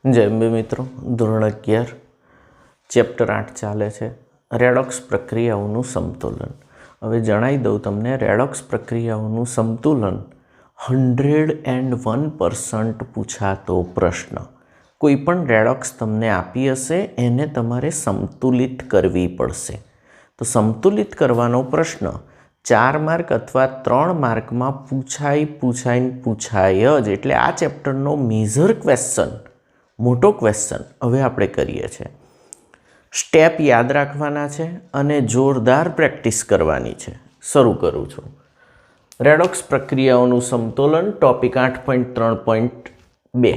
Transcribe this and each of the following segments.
જય અંબે મિત્રો, ધોરણ 11 ચેપ્ટર 8 ચાલે છે રેડોક્સ પ્રક્રિયાઓનું સમતુલન. હવે જણાવી દઉં તમને, રેડોક્સ પ્રક્રિયાઓનું સમતુલન 101% પૂછાતો પ્રશ્ન. કોઈ પણ રેડોક્સ તમને આપી હશે એને તમારે સમતુલિત કરવી પડશે. તો સમતુલિત કરવાનો પ્રશ્ન 4 માર્ક અથવા 3 માર્કમાં પૂછાય જ. એટલે આ ચેપ્ટરનો મેજર ક્વેશ્ચન, મોટો ક્વેશ્ચન હવે આપણે કરીએ છીએ. સ્ટેપ યાદ રાખવાના છે અને જોરદાર પ્રેક્ટિસ કરવાની છે. શરૂ કરું છું. રેડોક્સ પ્રક્રિયાઓનું સમતુલન, ટોપિક 8.3.2.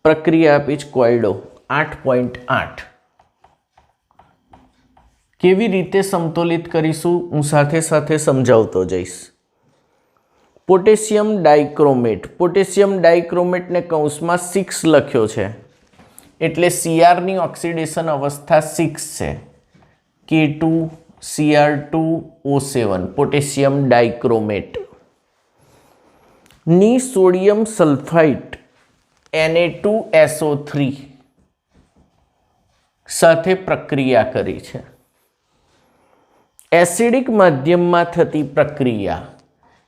પ્રક્રિયા આપી છે કોયડો 8.8. કેવી રીતે સમતુલિત કરીશું હું સાથે સાથે સમજાવતો જઈશ. પોટેશિયમ ડાઇક્રોમેટને કૌંસમાં 6 લખ્યો છે એટલે સીઆરની ઓક્સિડેશન અવસ્થા 6 છે. K2Cr2O7 પોટેશિયમ ડાઇક્રોમેટ ની સોડિયમ સલ્ફાઇડ Na2SO3 સાથે પ્રક્રિયા કરી છે. એસિડિક માધ્યમમાં થતી પ્રક્રિયા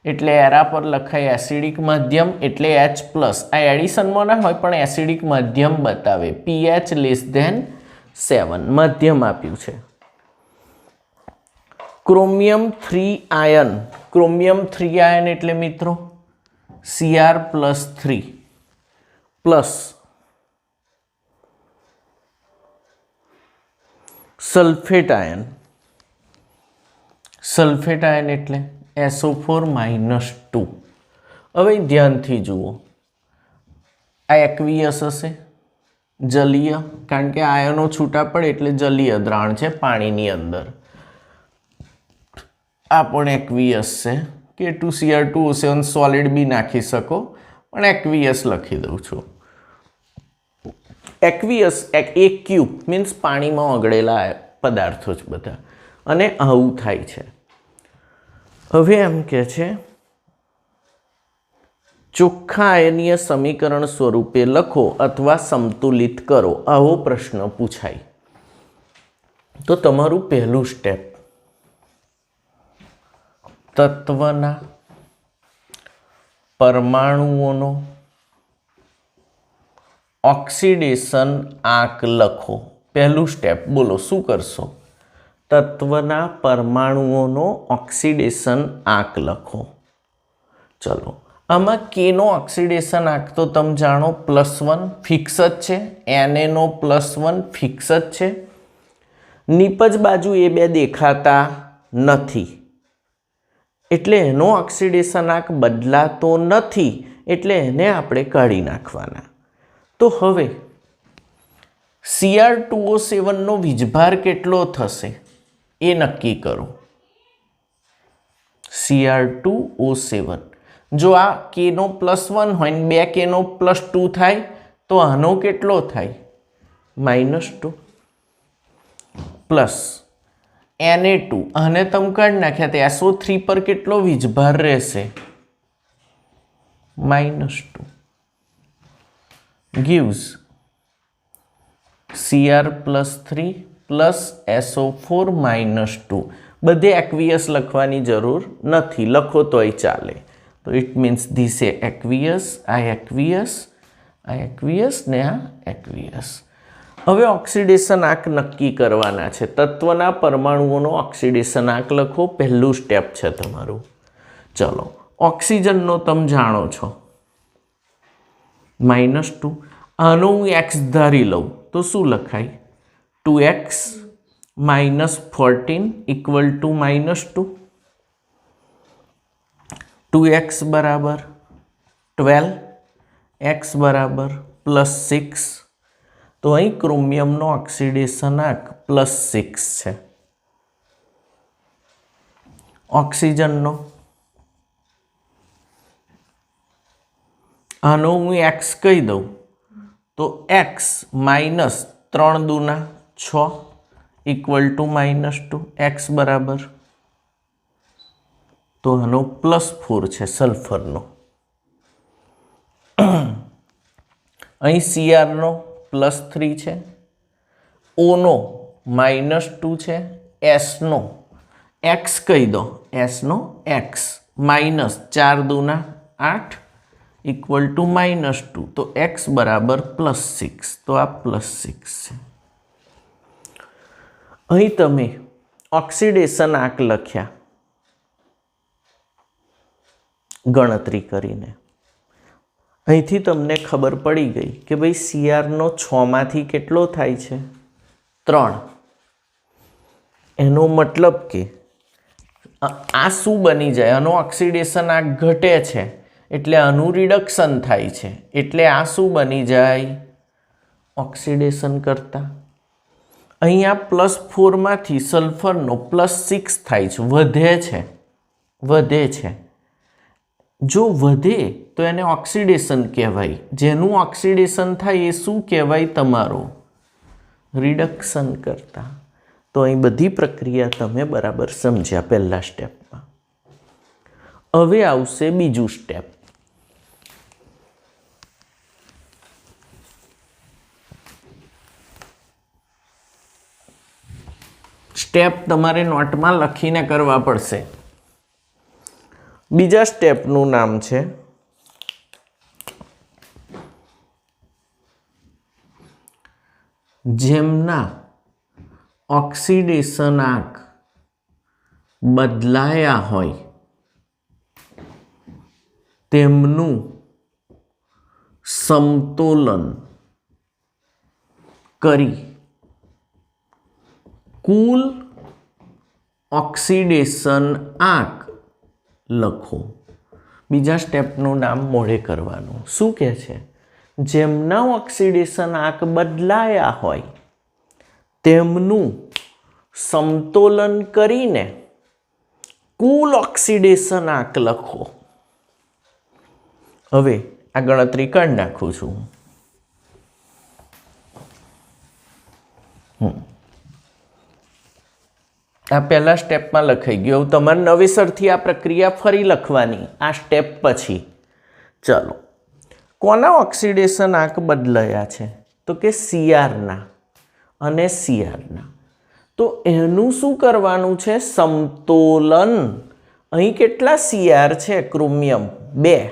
એટલે એરા પર લખાય એસિડિક માધ્યમ એટલે H+. આ એડિશનમાં ના હોય પણ એસિડિક માધ્યમ બતાવે. pH <7 માધ્યમ આપ્યું છે. ક્રોમિયમ 3 આયન એટલે મિત્રો Cr+3 પ્લસ સલ્ફેટ આયન એટલે SO4-2. હવે ધ્યાનથી જુઓ, આ એક્વિયસ હશે, જલીય, કારણ કે આયનો છૂટા પડે એટલે જલીય દ્રાણ છે પાણીની અંદર. આ પણ એક્વિયસ છે. K2Cr2O7 સોલિડ બી નાખી શકો પણ એક્વિયસ લખી દઉં છું. એક્વિયસ એક્યુ મીન્સ પાણીમાં ઓગળેલા પદાર્થો જ બધા. અને આવું થાય છે. હવે એમ કે છે ચોખ્ખા આયનીય સમીકરણ સ્વરૂપે લખો અથવા સમતુલિત કરો. આવો પ્રશ્ન પૂછાય તો તમારું પહેલું સ્ટેપ, તત્વના પરમાણુઓનો ઓક્સિડેશન આંક લખો. પહેલું સ્ટેપ બોલો, શું કરશો? તત્વના પરમાણુઓનો ઓક્સિડેશન આંક લખો. ચલો, આમાં કેનો ઓક્સિડેશન આંક તો તમે જાણો, +1 ફિક્સ જ છે. Na +1 ફિક્સ જ છે. નીપજ બાજુ એ બે દેખાતા નથી એટલે એનો ઓક્સિડેશન આંક બદલાતો નથી એટલે એને આપણે કાઢી નાખવાના. તો હવે Cr2O7 નો વીજભાર કેટલો થશે એ નક્કી કરો. Cr2O7 જો આ Kનો +1 હોય ને 2 Kનો +2 થાય તો આનો કેટલો થાય? -2 પ્લસ Na2, આને તમે કાઢી નાખ્યા તો SO3 પર કેટલો વીજભાર રહેશે? -2 gives Cr+3 પ્લસ SO4-2. બધે એક્વિયસ લખવાની જરૂર નથી, લખો તોય ચાલે. તો it means this A aqueous, આ એક્વિયસ, આ એક્વિયસ ને આ એક્વિયસ. હવે ઓક્સિડેશન આંક નક્કી કરવાના છે. તત્વના પરમાણુઓનો ઓક્સિડેશન આંક લખો. પહેલું સ્ટેપ છે તમારું. ચલો, ઓક્સિજનનો તમે જાણો છો -2. આનો હું x ધારી લઉં તો શું લખાય? 2x - 14 = -2. 2x બરાબર 12, x બરાબર +6. તો અહીં ક્રોમિયમનો ઓક્સિડેશન આંક +6 છે. ઓક્સિજનનો આનો હું x કહી દઉં તો x - 3 દુના 6 = -2. x બરાબર, તો આનો +4 છે સલ્ફરનો. અહીં CR નો +3 છે, O નો -2 છે, S નો x કહી દો, S નો x -4 दूना 8 इक्वल टू -2, तो x बराबर +6, तो आ +6 છે। અહીં તમે ઓક્સિડેશન આંક લખ્યા ગણતરી કરીને। અહીંથી તમને ખબર પડી ગઈ કે ભાઈ CR નો 6 માંથી કેટલો થાય છે? 3। એનો મતલબ કે આ શું બની જાય? આનો ઓક્સિડેશન આંક ઘટે છે એટલે આનું રિડક્શન થાય છે, એટલે આ શું બની જાય? ઓક્સિડેશન કરતા। અહીંયા +4 માંથી સલ્ફરનો +6 થાય છે, વધે છે। જો વધે તો એને ઓક્સિડેશન કહેવાય, જેનું ઓક્સિડેશન થાય એ શું કહેવાય? તમારું રિડક્શન કરતા। તો અહીં બધી પ્રક્રિયા તમે બરાબર સમજ્યા પહેલા સ્ટેપમાં। હવે આવશે બીજું સ્ટેપ। સ્ટેપ તમારે નોટમાં લખીને કરવા પડશે। બીજા સ્ટેપનું નામ છે જેમના ઓક્સિડેશન આંક બદલાયા હોય તેમનું સમતોલન કરી કુલ ઓક્સિડેશન આંક લખો। બીજા સ્ટેપનું નામ મોઢે કરવાનું। શું કહે છે? જેમના ઓક્સિડેશન આંક બદલાયા હોય તેમનું સમતોલન કરીને કુલ ઓક્સિડેશન આંક લખો। હવે આ ગણતરી કરી નાખું છું। આ પહેલા સ્ટેપમાં લખાઈ ગયું। તમારે નવેસરથી આ પ્રક્રિયા ફરી લખવાની આ સ્ટેપ પછી। ચલો, કોના ઓક્સિડેશન આંક બદલાયા છે? તો કે CR ના અને CR ના। તો એનું શું કરવાનું છે? સમતોલન। અહીં કેટલા CR છે? ક્રોમિયમ 2।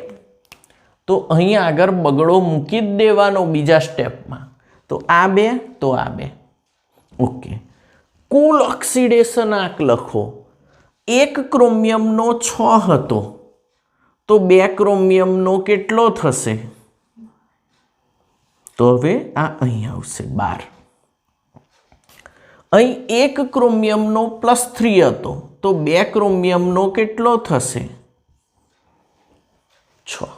તો અહીં આગળ બગડો મૂકી જ દેવાનો બીજા સ્ટેપમાં। તો આ 2, તો આ 2। ઓકે, કુલ ઓક્સિડેશન આંક લખો। એક ક્રોમિયમનો 6 હતો તો 2 ક્રોમિયમનો કેટલો થશે? તો હવે આ અહીં આવશે 12। અહીં એક ક્રોમિયમનો +3 હતો તો 2 ક્રોમિયમનો કેટલો થશે? 6।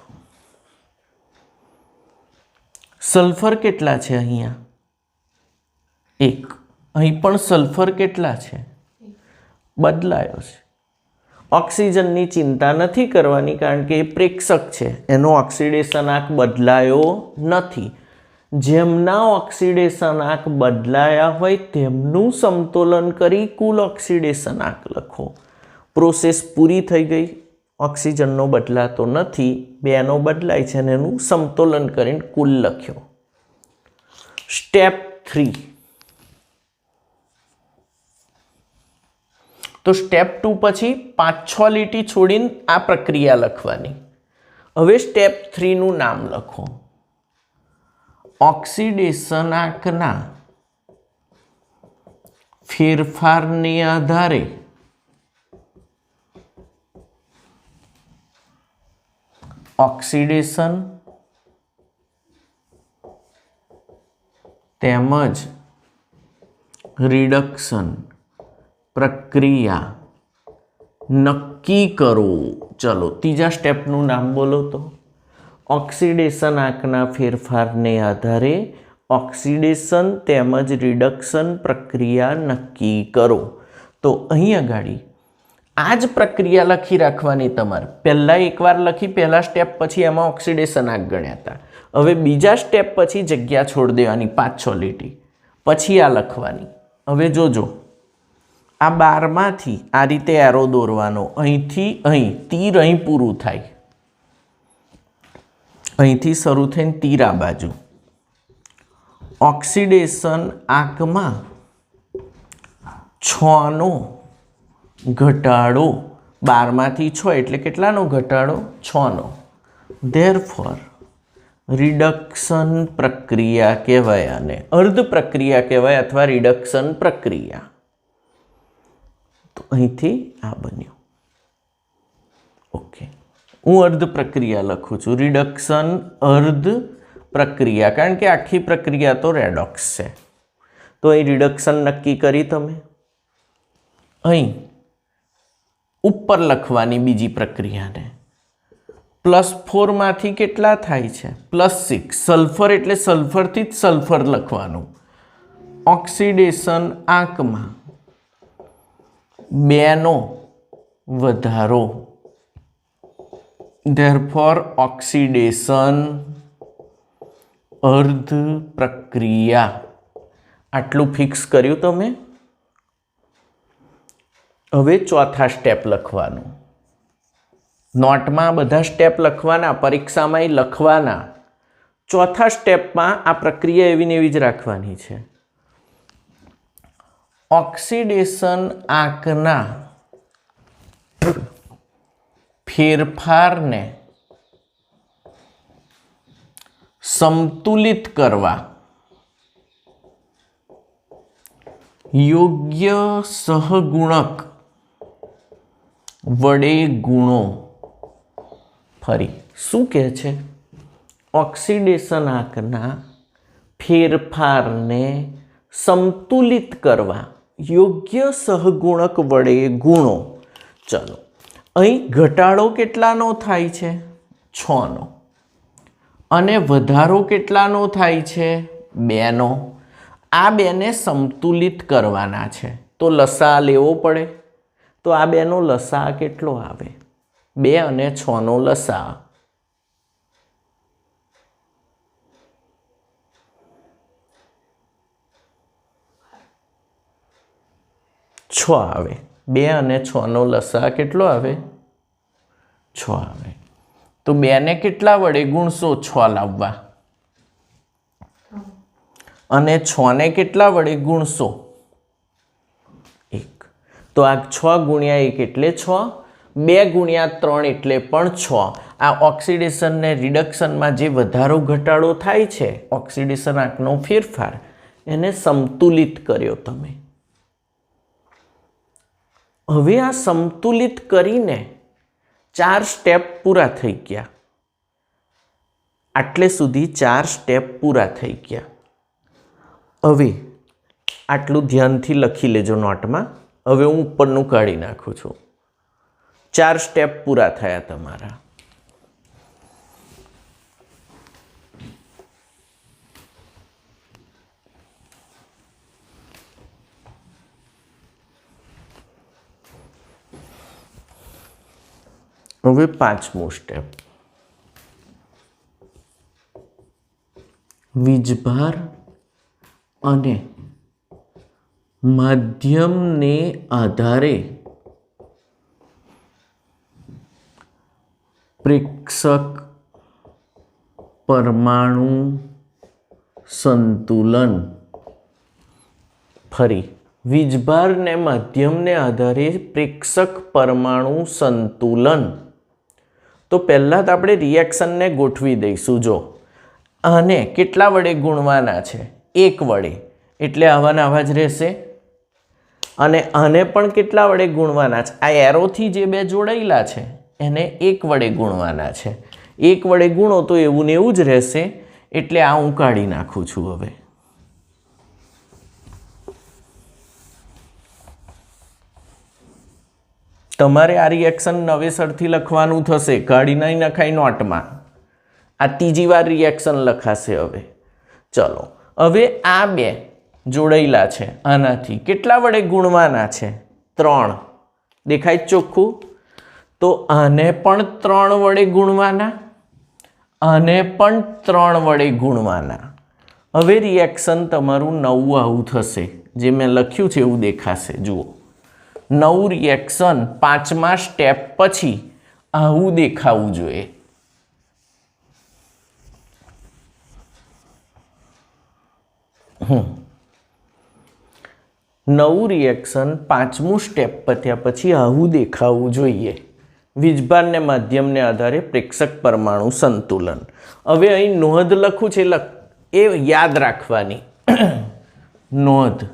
સલ્ફર કેટલા છે? અહીંયા 1। અહીં પણ સલ્ફર કેટલા છે? બદલાયો છે। ઓક્સિજનની ચિંતા નથી કરવાની કારણ કે એ પ્રેક્ષક છે, એનો ઓક્સિડેશન આંક બદલાયો નથી। જેમના ઓક્સિડેશન આંક બદલાયા હોય તેમનું સમતોલન કરી કુલ ઓક્સિડેશન આંક લખો। પ્રોસેસ પૂરી થઈ ગઈ। ઓક્સિજનનો બદલાતો નથી, 2નો બદલાય છે અને એનું સમતોલન કરીને કુલ લખ્યો। સ્ટેપ 3। તો સ્ટેપ 2 પછી 5-6 લીટી છોડીને આ પ્રક્રિયા લખવાની। હવે સ્ટેપ 3 નું નામ લખો। ઓક્સિડેશન આંકના ફેરફારને આધારે ઓક્સિડેશન તેમજ રિડક્શન પ્રક્રિયા નક્કી કરો। ચલો, ત્રીજા સ્ટેપનું નામ બોલો તો। ઓક્સિડેશન આંકના ફેરફારને આધારે ઓક્સિડેશન તેમજ રિડક્શન પ્રક્રિયા નક્કી કરો। તો અહીં આગળ આ જ પ્રક્રિયા લખી રાખવાની તમારે। પહેલાં એકવાર લખી, પહેલા સ્ટેપ પછી એમાં ઓક્સિડેશન આંક ગણ્યા હતા। હવે બીજા સ્ટેપ પછી જગ્યા છોડી દેવાની 5-6 લીટી, પછી આ લખવાની। હવે જોજો, આ 12માંથી આ રીતે એરો દોરવાનો। અહીંથી અહીં તીર અહીં પૂરું થાય, અહીંથી શરૂ થઈને તીર આ બાજુ, ઓક્સિડેશન આંકમાં 6નો ઘટાડો, 12માંથી 6 એટલે કેટલાનો ઘટાડો? 6નો. ધેરફોર રિડક્શન પ્રક્રિયા કહેવાય, આને અર્ધ પ્રક્રિયા કહેવાય અથવા રિડક્શન પ્રક્રિયા. તો અહીંથી આ બન્યું. ઓકે, હું અર્ધ પ્રક્રિયા લખું છું, રિડક્શન અર્ધ પ્રક્રિયા, કારણ કે આખી પ્રક્રિયા તો રેડોક્સ છે. તો અહીં રિડક્શન નક્કી કરી તમે. અહીં ઉપર લખવાની બીજી પ્રક્રિયાને. +4માંથી કેટલા થાય છે? +6. સલ્ફર એટલે સલ્ફરથી જ સલ્ફર લખવાનું. ઓક્સિડેશન આંકમાં 2નો વધારો. ધેરફોર ઓક્સિડેશન અર્ધ પ્રક્રિયા. આટલું ફિક્સ કર્યું તમે. હવે ચોથા સ્ટેપ લખવાનું. નોટમાં બધા સ્ટેપ લખવાના, પરીક્ષામાં લખવાના. ચોથા સ્ટેપમાં આ પ્રક્રિયા એવી ને એવી જ રાખવાની છે. ઓક્સિડેશન આંકના ફેરફારને સમતુલિત કરવા યોગ્ય સહગુણક વડે ગુણો. ફરી શું કહે છે? ઓક્સિડેશન આંકના ફેરફારને સમતુલિત કરવા યોગ્ય સહગુણક વડે ગુણો. ચલો, અહીં ઘટાડો કેટલાનો થાય છે? 6નો. અને વધારો કેટલાનો થાય છે? 2નો. આ બેને સમતુલિત કરવાના છે, તો લસા લેવો પડે. તો આ બેનો લસા કેટલો આવે? 2 અને 6નો લસા 6 આવે. 2 અને 6નો લસા કેટલો આવે? 6 આવે. તો 2ને કેટલા વડે ગુણશો 6 લાવવા? અને 6ને કેટલા વડે ગુણશો? 1. તો આ 6 ગુણ્યા 1 એટલે 6, 2 ગુણ્યા 3 એટલે પણ 6. આ ઓક્સિડેશન ને રિડક્શનમાં જે વધારો ઘટાડો થાય છે, ઓક્સિડેશન આંકનો ફેરફાર, એને સમતુલિત કર્યો તમે. હવે આ સમતુલિત કરીને 4 સ્ટેપ પૂરા થઈ ગયા. આટલે સુધી 4 સ્ટેપ પૂરા થઈ ગયા. હવે આટલું ધ્યાનથી લખી લેજો નોટમાં. હવે હું ઉપરનું કાઢી નાખું છું. 4 સ્ટેપ પૂરા થયા તમારા. હવે 5મું સ્ટેપ. વીજભાર અને માધ્યમને આધારે પ્રેક્ષક પરમાણુ સંતુલન. ફરી વીજભાર ને માધ્યમને આધારે પ્રેક્ષક પરમાણુ સંતુલન. તો પહેલાં તો આપણે રિએક્શનને ગોઠવી દઈશું. જો આને કેટલા વડે ગુણવાના છે? 1 વડે, એટલે આવાના આવા જ રહેશે. અને આને પણ કેટલા વડે ગુણવાના છે? આ એરોથી જે બે જોડાયેલા છે એને 1 વડે ગુણવાના છે. 1 વડે ગુણો તો એવું ને એવું જ રહેશે. એટલે આ હું કાઢી નાખું છું. હવે તમારે આ રિએક્શન નવેસરથી લખવાનું થશે, કાઢી નહીં નખાય નોટમાં. આ ત્રીજી વાર રિએક્શન લખાશે. હવે ચલો, હવે આ બે જોડાયેલા છે, આનાથી કેટલા વડે ગુણવાના છે? 3. દેખાય ચોખ્ખું? તો આને પણ 3 વડે ગુણવાના, આને પણ 3 વડે ગુણવાના. હવે રિએક્શન તમારું 9 આવું થશે. જે મેં લખ્યું છે એવું દેખાશે. જુઓ, 9 રિએક્શન 5મા સ્ટેપ પછી આવું દેખાવું જોઈએ. નવું રિએક્શન પાંચમું સ્ટેપ પત્યા પછી આવું દેખાવું જોઈએ. વીજભારને માધ્યમને આધારે પ્રેક્ષક પરમાણુ સંતુલન. હવે અહીં નોંધ લખું છે એ યાદ રાખવાની. નોંધ.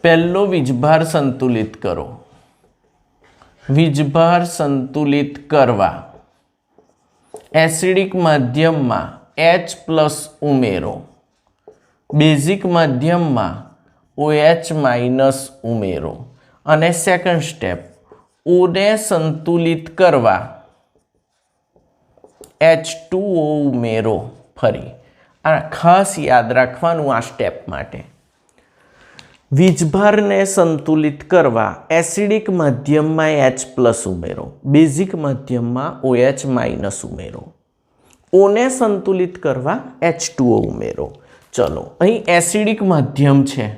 પહેલો વીજભાર સંતુલિત કરો. વીજભાર સંતુલિત કરવા એસિડિક માધ્યમમાં H+ ઉમેરો, બેઝિક માધ્યમમાં OH- ઉમેરો અને સેકન્ડ સ્ટેપ ઓને સંતુલિત કરવા H2O ઉમેરો. ફરી આ ખાસ યાદ રાખવાનું આ સ્ટેપ માટે. વીજભારને સંતુલિત કરવા એસિડિક માધ્યમમાં H+ ઉમેરો, બેઝિક માધ્યમમાં OH- ઉમેરો, ઓને સંતુલિત કરવા H2O ઉમેરો. ચલો અહીં એસિડિક માધ્યમ છે,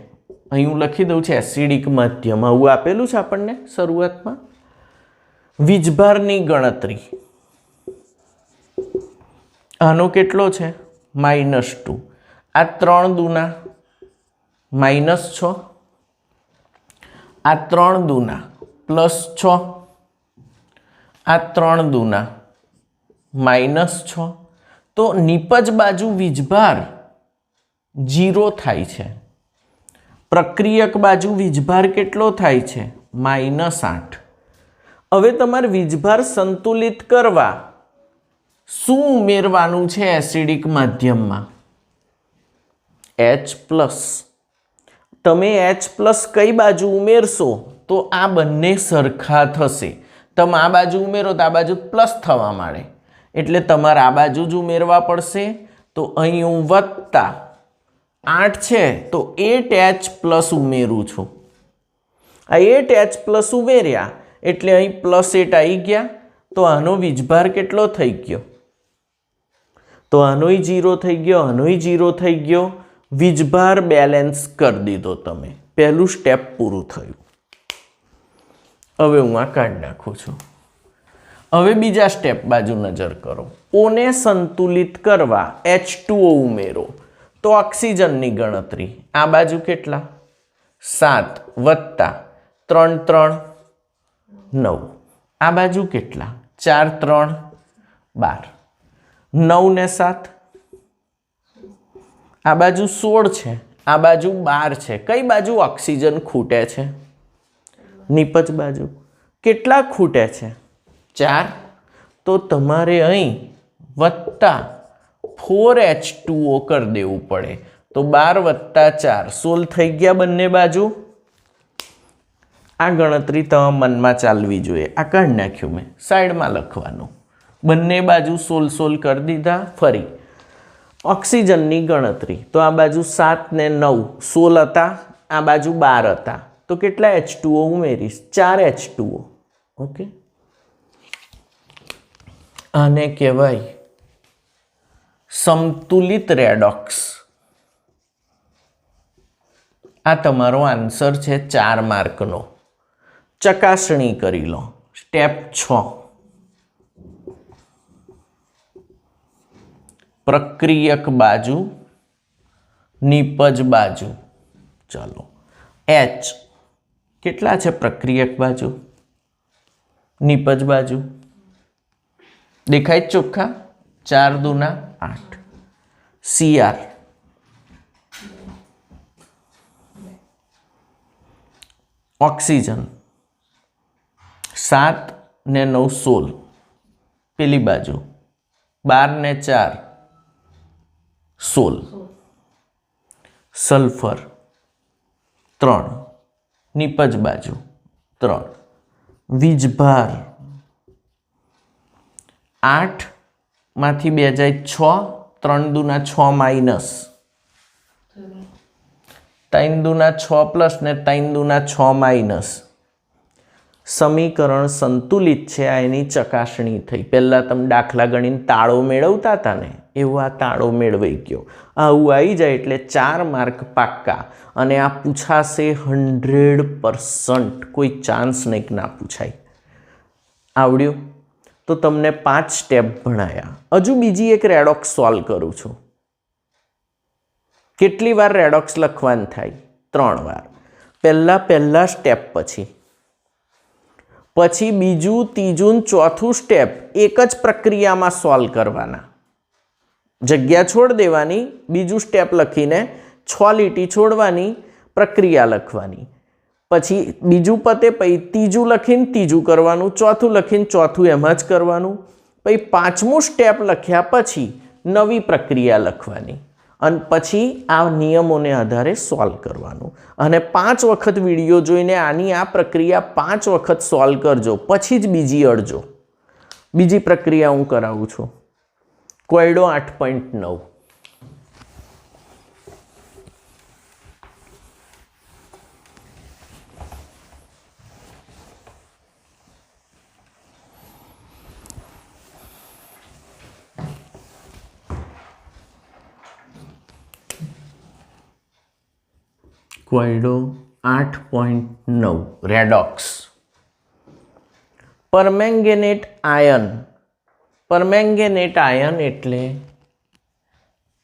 અહીં હું લખી દઉં છું એસિડિક માધ્યમ. આવું આપેલું છે આપણને શરૂઆતમાં. વીજભારની ગણતરી આનો કેટલો છે? -2. આ 3 દુના -6, આ 3 દુના +6, આ 3 દુના -6. તો નિપજ બાજુ વીજભાર 0 થાય છે. પ્રક્રિયક બાજુ વીજભાર કેટલો થાય છે? -8. હવે તમારે વીજભાર સંતુલિત કરવા શું ઉમેરવાનું છે એસિડિક માધ્યમમાં? H+. તમે H+ કઈ બાજુ ઉમેરશો તો આ બંને સરખા થશે. તમે આ બાજુ ઉમેરો તો આ બાજુ પ્લસ થવા માંડે, એટલે તમારે આ બાજુ જ ઉમેરવા પડશે. તો અહીં હું +8 છે તો 8H+ ઉમેરું છું. આ 8H+ ઉમેર્યા એટલે અહીં +8 આવી ગયા. તો આનો વીજભાર કેટલો થઈ ગયો? તો આનોય 0 થઈ ગયો, આનોય 0 થઈ ગયો. વીજભાર બેલેન્સ કરી દીધો તમે. પહેલું સ્ટેપ પૂરું થયું. હવે હું આ કાઢી નાખું છું. હવે બીજા સ્ટેપ બાજુ નજર કરો. ઓને સંતુલિત કરવા H2O ઉમેરો. તો ઓક્સિજનની ગણતરી આ બાજુ કેટલા? 7 + 3 3 9. આ બાજુ કેટલા? 4 3 12. 9 ને 7, આ બાજુ 16 છે, આ બાજુ 12 છે. કઈ બાજુ ઓક્સિજન ખૂટે છે? નિપજ બાજુ. કેટલા ખૂટે છે? 4. તો તમારે અહીં +4H2O કરી દેવું પડે. તો 12 + 4 16 થઈ ગયા બંને બાજુ. આ ગણતરી તમારા મનમાં ચાલવી જોઈએ. આ કાઢી નાખ્યું મેં, સાઈડમાં લખવાનું. બંને બાજુ 16 કરી દીધા. ફરી ઓક્સિજનની ગણતરી. તો આ બાજુ 7 ને 9 16 હતા, આ બાજુ 12 હતા. તો કેટલા H2O ઉમેરીશ? 4 H2O. ઓકે, આને કહેવાય સમતુલિત રેડોક્સ. આ તમારો આન્સર છે 4 માર્કનો. ચકાસણી કરી લો. સ્ટેપ 6. પ્રક્રિયક બાજુ, નિપજ બાજુ. ચાલો, H કેટલા છે પ્રક્રિયક બાજુ, નિપજ બાજુ? દેખાય ચોખ્ખા? 4 દુના 8. Cr ઓક્સિજન 7 ને 9 16. પેલી બાજુ 12 ને 4 16. સલ્ફર 3. નિપજ બાજુ 3. વીજભાર 8 માંથી 2 જાય 6. 3 દુના 6 - 3 દુના 6 + ને 3 દુના 6 - સમીકરણ સંતુલિત છે. આ એની ચકાસણી થઈ. પહેલાં તમે દાખલા ગણીને તાળો મેળવતા હતા ને, એવો આ તાળો મેળવાઈ ગયો. આવું આવી જાય એટલે 4 માર્ક પાક્કા. અને આ પૂછાશે 100%. કોઈ ચાન્સ નહીં કે ના પૂછાય. આવડ્યું? તો તમને 5 સ્ટેપ ભણાયા. હજુ બીજી એક રેડોક્સ સોલ્વ કરું છું. કેટલી વાર રેડોક્સ લખવાનું થાય? 3 વાર. પહેલા સ્ટેપ પછી બીજું, ત્રીજું, ચોથું સ્ટેપ એક જ પ્રક્રિયામાં સોલ્વ કરવાના. જગ્યા છોડ દેવાની, બીજું સ્ટેપ લખીને 6 લીટી છોડવાની, પ્રક્રિયા લખવાની. પછી બીજું પતે, પછી ત્રીજું લખીને ત્રીજું કરવાનું, ચોથું લખીને ચોથું એમ જ કરવાનું. પછી પાંચમું સ્ટેપ લખ્યા પછી નવી પ્રક્રિયા લખવાની અને પછી આ નિયમોને આધારે સોલ્વ કરવાનું. અને 5 વખત વિડીયો જોઈને આની આ પ્રક્રિયા 5 વખત સોલ્વ કરજો, પછી જ બીજી અડજો. બીજી પ્રક્રિયા હું કરાવું છું. કોયડો 8.9. કોયડો 8.9 redox. Permanganate ion. Permanganate ion એટલે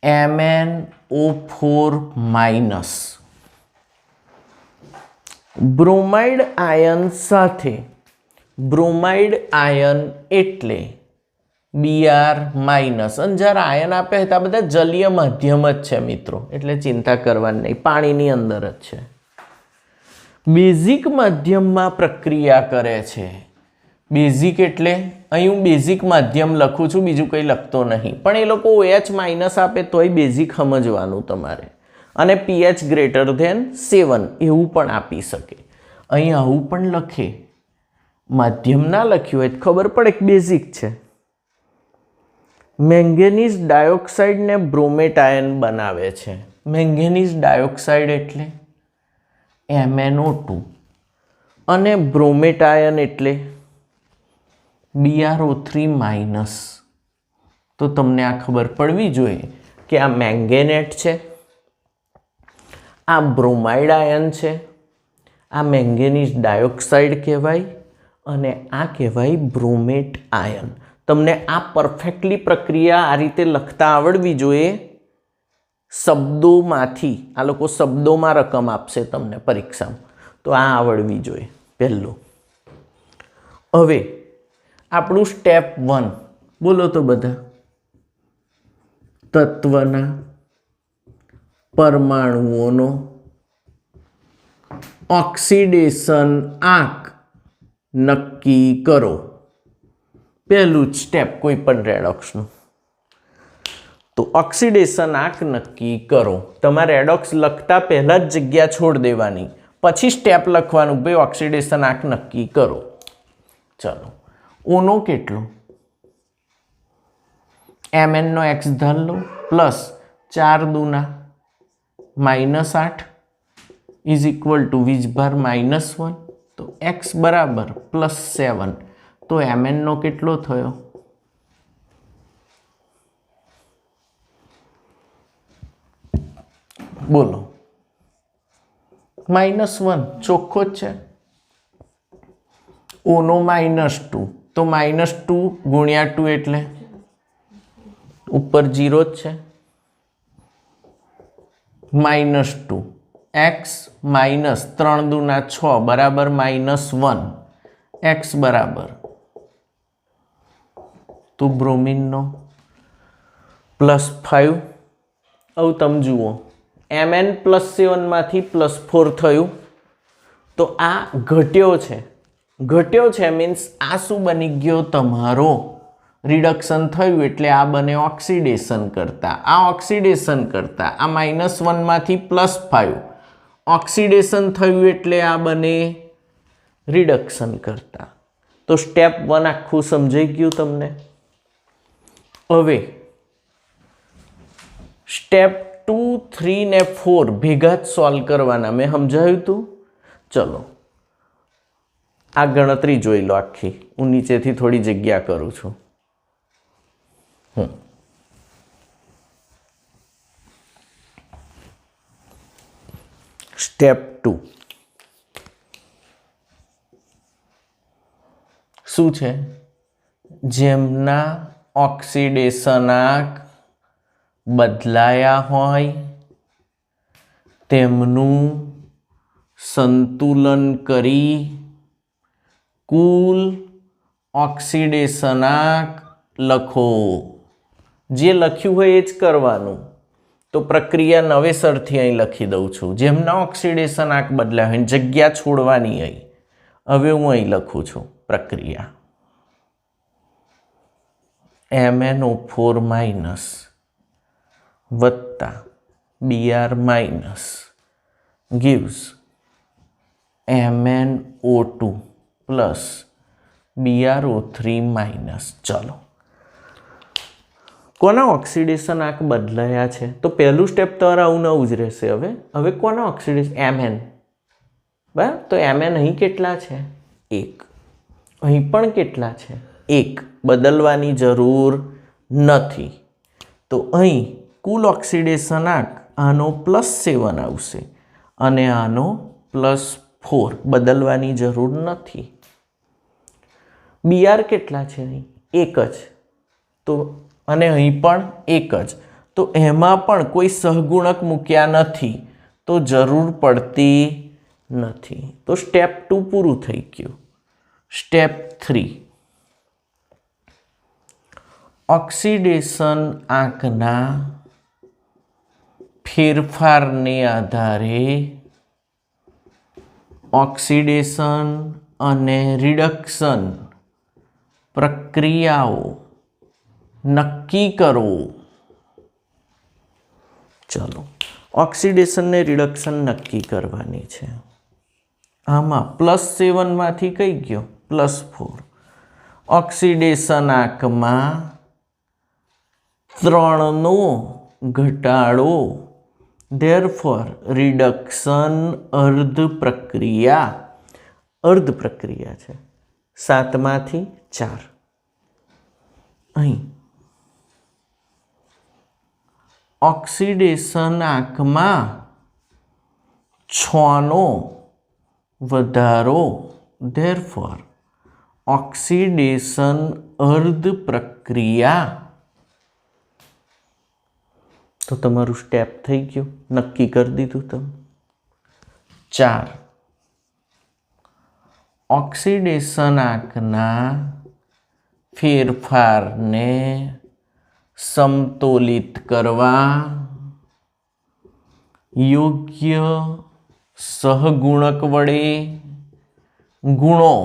MnO4-. બ્રોમાઇડ આયન સાથે બ્રોમાઇડ આયન એટલે Br-. અને જ્યારે આયન આપે તો આ બધા જલીય માધ્યમ જ છે મિત્રો, એટલે ચિંતા કરવાની નહીં, પાણીની અંદર જ છે. બેઝિક માધ્યમમાં પ્રક્રિયા કરે છે. બેઝિક એટલે અહીં હું બેઝિક માધ્યમ લખું છું, બીજું કંઈ લખતો નહીં, પણ એ લોકો OH- આપે તોય બેઝિક સમજવાનું તમારે. અને pH > 7 એવું પણ આપી શકે. અહીં આવું પણ લખે, માધ્યમ ના લખ્યું હોય તો ખબર પડે કે બેઝિક છે. મેંગેનીઝ ડાયોક્સાઇડ ને બ્રોમેટ આયન બનાવે છે. મેંગેનીઝ ડાયોક્સાઇડ એટલે MnO2 અને બ્રોમેટ આયન એટલે BrO3-. તો તમને આ ખબર પડવી જોઈએ કે આ મેંગેનેટ છે, આ બ્રોમાઇડ આયન છે, આ મેંગેનીઝ ડાયોક્સાઇડ કહેવાય અને આ કહેવાય બ્રોમેટ આયન. તમને આ પરફેક્ટલી પ્રક્રિયા આ રીતે લખતા આવડવી જોઈએ. શબ્દોમાંથી આ લોકો શબ્દોમાં રકમ આપશે તમને પરીક્ષામાં, તો આ આવડવી જોઈએ પહેલું. હવે આપણું સ્ટેપ 1 બોલો તો બધા. તત્વના પરમાણુઓનો ઓક્સિડેશન આંક નક્કી કરો. પહેલું જ સ્ટેપ કોઈ પણ રેડોક્સનું. તો ઓક્સિડેશન આંક નક્કી કરો. તમારે રેડોક્સ લખતા પહેલાં જ જગ્યા છોડ દેવાની, પછી સ્ટેપ લખવાનું ભાઈ ઓક્સિડેશન આંક નક્કી કરો. ચલો, ઓનો કેટલો? Mn નો x ધાર લો પ્લસ 4 દુના -8 ઇઝ ઇક્વલ ટુ વીજભાર -1. તો x બરાબર +7. તો Mn નો કેટલો થયો? બોલો. -1 ચોખ્ખો જ છે. ઓનો -2 તો -2 ગુણ્યા 2 એટલે ઉપર 0 જ છે. -2 x -3 દુના 6 બરાબર -1 x બરાબર. તો બ્રોમિનનો +5. હવે તમે જુઓ Mn +7 માંથી +4 થયું, તો આ ઘટ્યો છે. ઘટ્યો છે મીન્સ આ શું બની ગયો? તમારો રિડક્શન થયું એટલે આ બને ઓક્સિડેશન કરતા, આ ઓક્સિડેશન કરતા, આ -1 માંથી +5 ઓક્સિડેશન થયું એટલે આ બને રિડક્શન કરતા. તો સ્ટેપ 1 આખું સમજાઈ ગયું તમને. હવે સ્ટેપ 2, 3 ને 4 ભેગા જ સોલ્વ કરવાના. મેં સમજાવ્યું હતું. ચલો આ ગણતરી જોઈ લો આખી. હું નીચેથી થોડી જગ્યા કરું છું. સ્ટેપ 2 શું છે? જેમના ઓક્સિડેશનાંક બદલાયા હોય તેમનું સંતુલન કરી કુલ ઓક્સિડેશનાંક લખો. જે લખ્યું હોય એ જ કરવાનું. તો પ્રક્રિયા નવેસરથી અહીં લખી દઉં છું. જેમના ઓક્સિડેશનાંક બદલાય હોય જગ્યા છોડવાની અહીં. હવે હું અહીં લખું છું પ્રક્રિયા. MnO4 માઇનસ વત્તા Br minus gives MnO2 plus BrO3 minus. ચલો, કોના ઓક્સિડેશન આંક બદલાયા છે? તો પહેલું સ્ટેપ તમારે આવું નવું જ રહેશે. હવે કોના ઓક્સિડેશન? Mn. બરાબર. તો Mn અહીં કેટલા છે? 1. અહીં પણ કેટલા છે? 1. બદલવાની જરૂર નથી. તો અહીં કુલ ઓક્સિડેશન આંક આનો +7 આવશે અને આનો +4. બદલવાની જરૂર નથી. Br કેટલા છે? અહીં 1 જ. તો અને અહીં પણ 1 જ. તો એમાં પણ કોઈ સહગુણક મૂક્યા નથી, તો જરૂર પડતી નથી. તો સ્ટેપ 2 પૂરું થઈ ગયું. સ્ટેપ 3, ઓક્સિડેશન આંકના ફેરફારને આધારે ઓક્સિડેશન અને રિડક્શન પ્રક્રિયાઓ નક્કી કરો. ચલો, ઓક્સિડેશન ને રિડક્શન નક્કી કરવાની છે. આમાં +7 માંથી કઈ ગયો? +4. ઓક્સિડેશન આંકમાં 3નો ઘટાડો, ધેરફોર રિડક્શન અર્ધ પ્રક્રિયા છે. 7 માંથી 4. અહીં ઓક્સિડેશન આંકમાં 6નો વધારો, ધેરફોર ઓક્સિડેશન અર્ધ પ્રક્રિયા. તો તમારું સ્ટેપ થઈ ગયું, નક્કી કરી દીધું તમે. 4, ઓક્સિડેશન આંકના ફેરફારને સમતોલિત કરવા યોગ્ય સહગુણક વડે ગુણો.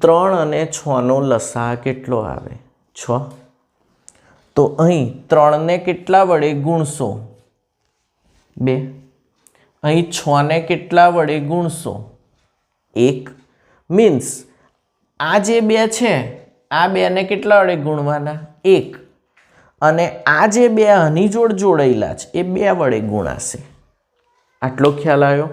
3 અને 6નો લસા કેટલો આવે? 6. તો અહીં 3ને કેટલા વડે ગુણશો? 2. અહીં 6ને કેટલા વડે ગુણશો? 1. મીન્સ આ જે 2 છે, આ 2ને કેટલા વડે ગુણવાના? 1. અને આ જે 2 આની જોડ જોડાયેલા છે એ 2 વડે ગુણાશે. આટલો ખ્યાલ આવ્યો?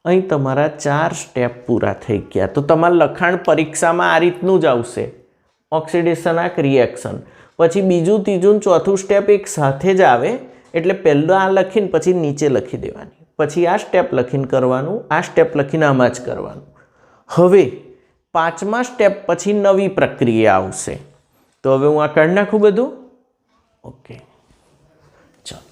અહીં તમારા 4 સ્ટેપ પૂરા થઈ ગયા. તો તમારા લખાણ પરીક્ષામાં આ રીતનું જ આવશે. ઓક્સિડેશન આંક, રિએક્શન, પછી બીજું, ત્રીજું, ચોથું સ્ટેપ એક સાથે જ આવે. એટલે પહેલું આ લખીને પછી નીચે લખી દેવાની, પછી આ સ્ટેપ લખીને કરવાનું, આ સ્ટેપ લખીને આમાં જ કરવાનું. હવે 5મા સ્ટેપ પછી નવી પ્રક્રિયા આવશે. તો હવે હું આ કાઢી નાખું બધું. ઓકે, ચાલો.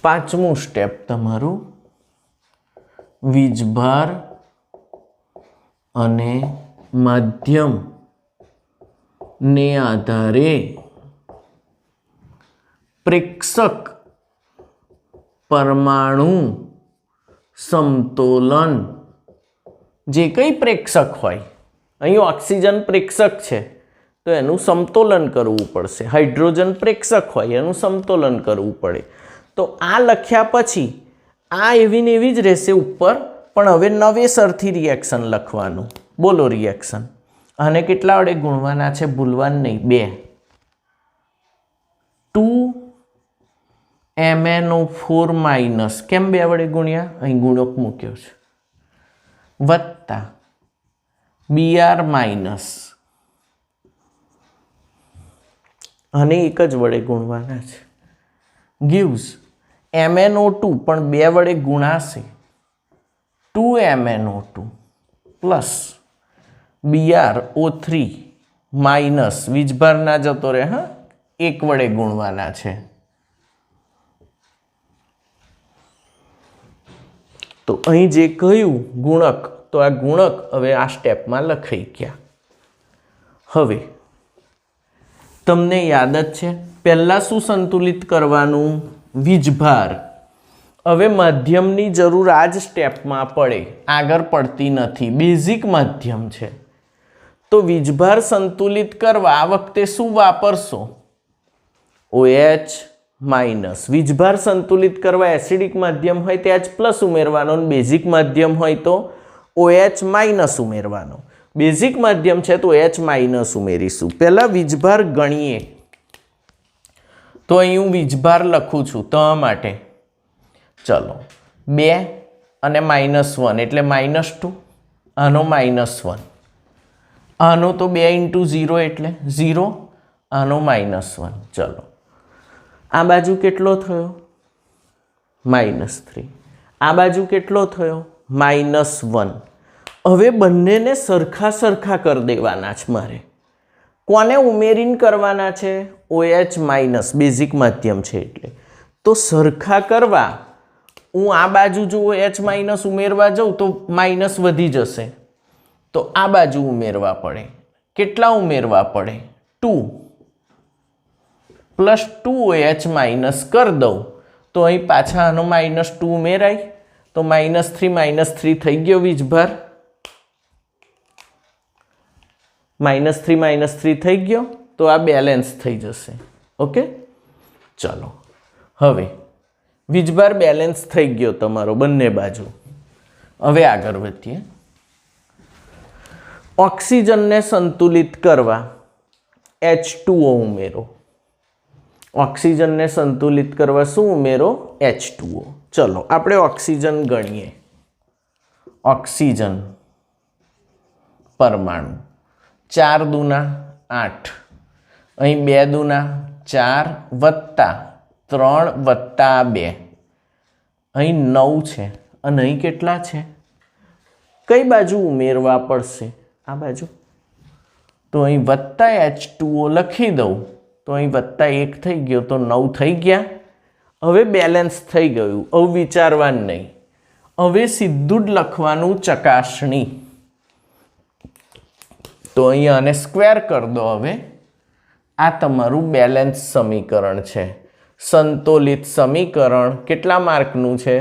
પાંચમું સ્ટેપ તમારું વીજભાર અને માધ્યમ ને આધારે પ્રેક્ષક પરમાણુ સમતોલન. જે કંઈ પ્રેક્ષક હોય, અહીં ઓક્સિજન પ્રેક્ષક છે તો એનું સમતોલન કરવું પડશે. હાઇડ્રોજન પ્રેક્ષક હોય એનું સમતોલન કરવું પડે. તો આ લખ્યા પછી આ એવી ને એવી જ રહેશે ઉપર, પણ હવે નવેસરથી રિએક્શન લખવાનું. બોલો રિએક્શન. આને કેટલા વડે ગુણવાના છે? ભૂલવાનું નહીં, 2. 2 MnO4 માઇનસ, કેમ 2 વડે ગુણ્યા? અહીં ગુણક મૂક્યો છે, વત્તા Br માઇનસ, અને એક જ વડે ગુણવાના છે, gives MnO2 પણ 2 વડે ગુણાશે 2MnO2 પ્લસ BrO3 માઇનસ વીજભાર ના જતો રહે, હા, 1 વડે ગુણવાના છે. તો અહીં જે કહ્યું ગુણક, તો આ ગુણક હવે આ સ્ટેપમાં લખાઈ ગયા. હવે તમને યાદ જ છે પહેલાં શું સંતુલિત કરવાનું? વીજભાર. હવે માધ્યમની જરૂર આ જ સ્ટેપમાં પડે, આગળ પડતી નથી, બેઝિક માધ્યમ છે. તો વીજભાર સંતુલિત કરવા આ વખતે શું વાપરશો? OH minus. વીજભાર સંતુલિત કરવા એસિડિક માધ્યમ હોય ત્યાં જ પ્લસ ઉમેરવાનો, અને બેઝિક માધ્યમ હોય તો OH માઇનસ ઉમેરવાનો. બેઝિક માધ્યમ છે તો OH માઇનસ ઉમેરીશું. પહેલાં વીજભાર ગણીએ. તો અહીં હું વીજભાર લખું છું તો માટે, ચલો 2 અને -1 એટલે -2, આનો -1, આનો તો 2 × 0 એટલે 0, આનો -1. ચલો આ બાજુ કેટલો થયો? -3. આ બાજુ કેટલો થયો? -1. હવે બંનેને સરખા સરખા કરી દેવાના છે મારે. કોને ઉમેરીને કરવાના છે? OH માઇનસ, બેઝિક માધ્યમ છે એટલે. તો સરખા કરવા હું આ બાજુ જો OH માઇનસ ઉમેરવા જાઉં તો માઇનસ વધી જશે, તો આ બાજુ ઉમેરવા પડે. કેટલા ઉમેરવા પડે? 2 પ્લસ 2OH માઇનસ કરી દઉં તો અહીં પાછા આનો -2 ઉમેરાય, તો -3 થઈ ગયો વીજભાર. -3 થઈ ગયો, તો આ બેલેન્સ થઈ જશે. ઓકે, ચલો હવે વીજભાર બેલેન્સ થઈ ગયો તમારો બંને બાજુ. હવે આગળ વધીએ. ઓક્સિજનને સંતુલિત કરવા H2O ઉમેરો. ઓક્સિજનને સંતુલિત કરવા શું ઉમેરો? H2O. ચલો આપણે ઓક્સિજન ગણીએ. ઓક્સિજન પરમાણુ 4 દુના 8, અહીં 2 દુના 4 વત્તા 3 વત્તા 2, અહીં 9 છે, અને અહીં કેટલા છે? કઈ બાજુ ઉમેરવા પડશે? આ બાજુ. તો અહીં વત્તા H2O લખી દઉં તો અહીં +1 થઈ ગયો, તો 9 થઈ ગયા. હવે બેલેન્સ થઈ ગયું, હવે વિચારવાનું નહીં. હવે સીધું જ લખવાનું ચકાસણી. તો અહીંયા આને સ્ક્વેર કરી દો. હવે આ તમારું બેલેન્સ સમીકરણ છે. સંતુલિત સમીકરણ કેટલા માર્કનું છે?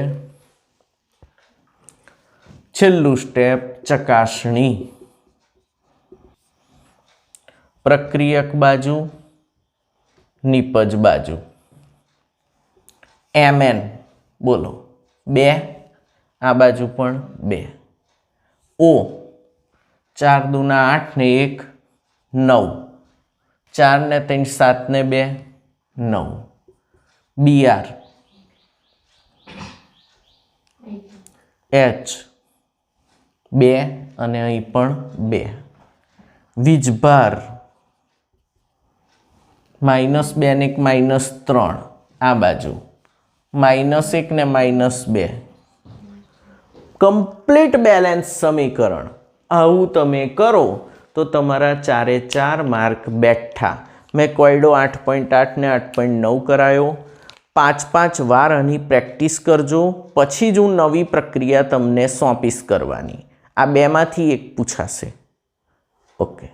છેલ્લું સ્ટેપ ચકાસણી. પ્રક્રિયક બાજુ, નિપજ બાજુ. Mn બોલો 2, આ બાજુ પણ 2. O 4 દુના 8 ને 1 9, 4 ને 3 7 ને 2 9. Br H 2 અને અહીં પણ 2. વીજભાર -2 ને -3, આ બાજુ -1 ને -2. કમ્પ્લીટ બેલેન્સ સમીકરણ. આવું તમે કરો તો તમારા 4 માર્ક બેઠા. મેં કોયડો 8.8 ને 8.9 કરાયો. 5 વાર આની પ્રેક્ટિસ કરજો, પછી જ હું નવી પ્રક્રિયા તમને સોંપીશ કરવાની. આ બેમાંથી એક પૂછાશે. ઓકે.